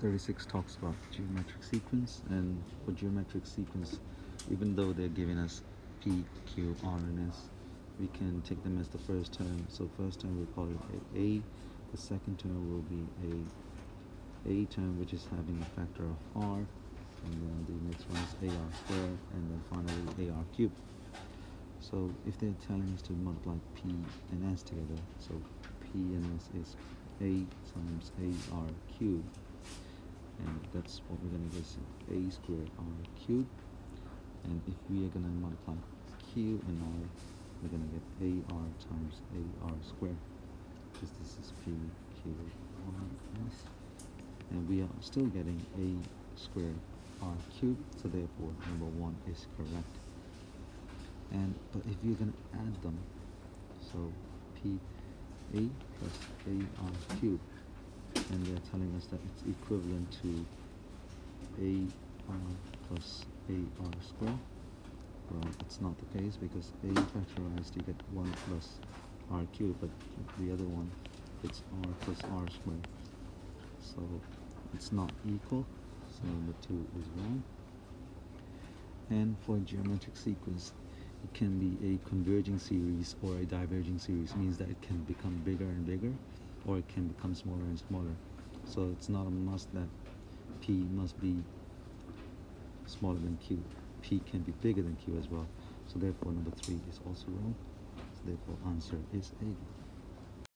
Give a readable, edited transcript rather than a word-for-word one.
36 talks about geometric sequence, and for geometric sequence, even though they're giving us P, Q, R, and S, we can take them as the first term. So first term we'll call it A. The second term will be a term which is having a factor of R, and then the next one is AR squared, and then finally AR cubed. So if they're telling us to multiply P and S together, so P and S is A times AR cubed, and that's what we're going to get, A squared R cubed. And if we are going to multiply Q and R, we're going to get AR times AR squared, because this is P, Q, R, S. And we are still getting A squared R cubed, so therefore number 1 is correct. But if you're going to add them, so P A plus AR cubed, and they're telling us that it's equivalent to AR plus AR squared. Well, it's not the case, because A factorized you get 1 plus R cubed, but the other one it's R plus R squared. So it's not equal, so number 2 is wrong. And for geometric sequence, it can be a converging series or a diverging series. It means that it can become bigger and bigger, or it can become smaller and smaller. So it's not a must that P must be smaller than Q. P can be bigger than Q as well. So therefore number 3 is also wrong. So therefore answer is A.